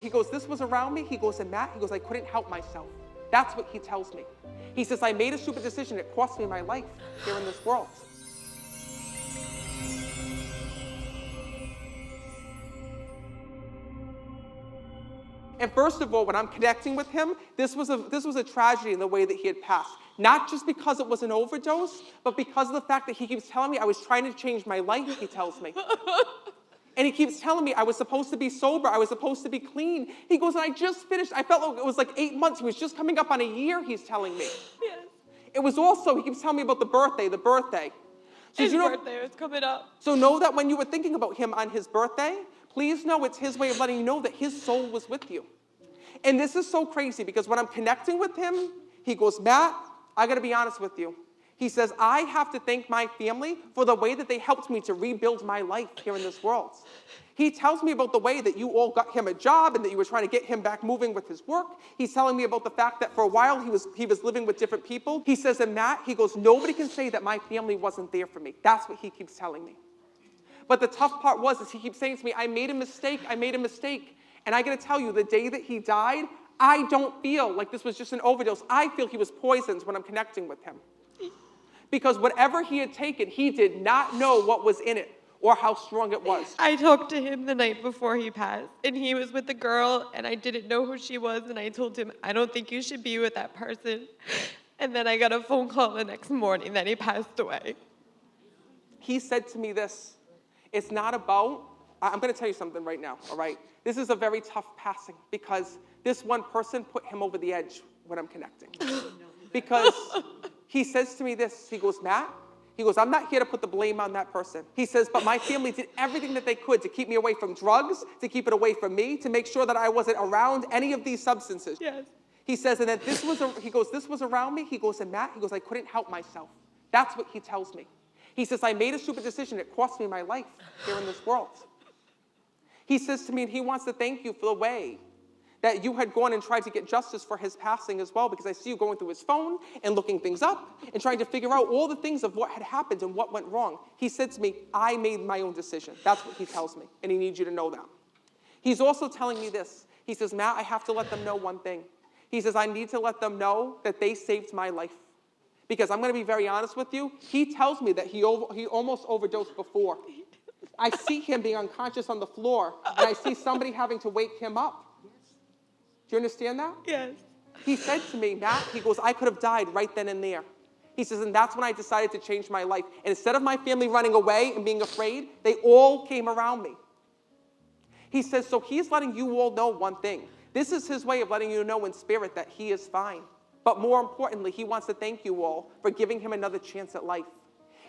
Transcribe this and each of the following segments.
He goes, this was around me. He goes, and Matt, he goes, I couldn't help myself. That's what he tells me. He says, I made a stupid decision. It cost me my life here in this world. And first of all, when I'm connecting with him, this was a tragedy in the way that he had passed. Not just because it was an overdose, but because of the fact that he keeps telling me I was trying to change my life, he tells me. And he keeps telling me I was supposed to be sober, I was supposed to be clean. He goes, and I just finished, I felt like it was like 8 months. He was just coming up on a year, he's telling me. Yes. It was also, he keeps telling me about the birthday. So His birthday was coming up. So know that when you were thinking about him on his birthday, please know it's his way of letting you know that his soul was with you. And this is so crazy because when I'm connecting with him, he goes, Matt, I gotta be honest with you. He says, I have to thank my family for the way that they helped me to rebuild my life here in this world. He tells me about the way that you all got him a job and that you were trying to get him back moving with his work. He's telling me about the fact that for a while he was living with different people. He says, and Matt, he goes, nobody can say that my family wasn't there for me. That's what he keeps telling me. But the tough part is he keeps saying to me, I made a mistake. And I gotta tell you, the day that he died, I don't feel like this was just an overdose. I feel he was poisoned when I'm connecting with him. Because whatever he had taken, he did not know what was in it or how strong it was. I talked to him the night before he passed, and he was with a girl, and I didn't know who she was, and I told him, I don't think you should be with that person. And then I got a phone call the next morning that he passed away. He said to me this, it's not about, I'm gonna tell you something right now, all right? This is a very tough passing because this one person put him over the edge when I'm connecting. Because he says to me this, he goes, Matt, he goes, I'm not here to put the blame on that person. He says, but my family did everything that they could to keep me away from drugs, to keep it away from me, to make sure that I wasn't around any of these substances. Yes. He says, and that this was around me. He goes, and Matt, he goes, I couldn't help myself. That's what he tells me. He says, I made a stupid decision. It cost me my life here in this world. He says to me, and he wants to thank you for the way that you had gone and tried to get justice for his passing as well, because I see you going through his phone and looking things up and trying to figure out all the things of what had happened and what went wrong. He said to me, I made my own decision. That's what he tells me, and he needs you to know that. He's also telling me this. He says, Matt, I have to let them know one thing. He says, I need to let them know that they saved my life. Because I'm going to be very honest with you, he tells me that he almost overdosed before. I see him being unconscious on the floor, and I see somebody having to wake him up. Do you understand that? Yes. He said to me, Matt, he goes, I could have died right then and there. He says, and that's when I decided to change my life. And instead of my family running away and being afraid, they all came around me. He says, so he's letting you all know one thing. This is his way of letting you know in spirit that he is fine. But more importantly, he wants to thank you all for giving him another chance at life.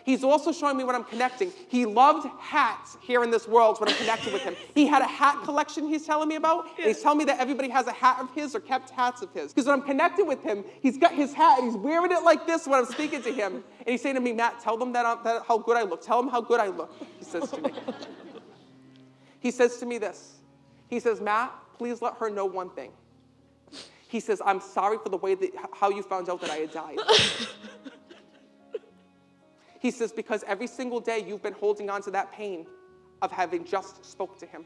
He's also showing me when I'm connecting. He loved hats here in this world when I'm connecting with him. He had a hat collection he's telling me about. And he's telling me that everybody has a hat of his or kept hats of his. Because when I'm connecting with him, he's got his hat and he's wearing it like this when I'm speaking to him. And he's saying to me, Matt, tell them that how good I look. Tell them how good I look, he says to me. He says to me this. He says, Matt, please let her know one thing. He says, I'm sorry for the way how you found out that I had died. He says, because every single day you've been holding on to that pain of having just spoke to him.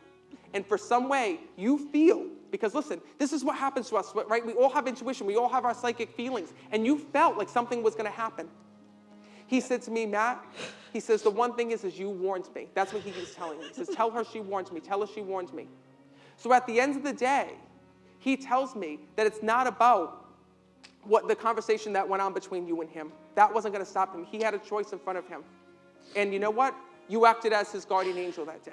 And for some way, you feel, because listen, this is what happens to us, right? We all have intuition. We all have our psychic feelings. And you felt like something was going to happen. He said to me, Matt, he says, the one thing is you warned me. That's what he keeps telling me. He says, tell her she warned me. Tell her she warned me. So at the end of the day, he tells me that it's not about what the conversation that went on between you and him. That wasn't going to stop him. He had a choice in front of him. And you know what? You acted as his guardian angel that day.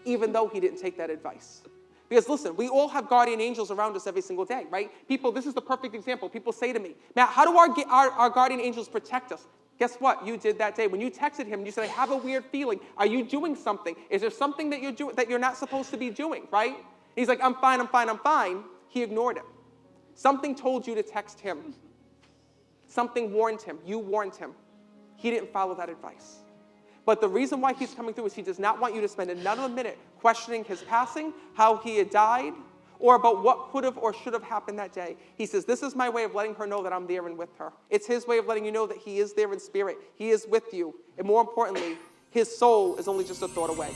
Even though he didn't take that advice. Because listen, we all have guardian angels around us every single day, right? People, this is the perfect example. People say to me, Matt, how do our guardian angels protect us? Guess what? You did that day. When you texted him, you said, I have a weird feeling. Are you doing something? Is there something that you're doing that you're not supposed to be doing, right? And he's like, I'm fine, I'm fine, I'm fine. He ignored it. Something told you to text him. Something warned him. You warned him. He didn't follow that advice. But the reason why he's coming through is he does not want you to spend another minute questioning his passing, how he had died, or about what could have or should have happened that day. He says, this is my way of letting her know that I'm there and with her. It's his way of letting you know that he is there in spirit. He is with you. And more importantly, his soul is only just a thought away.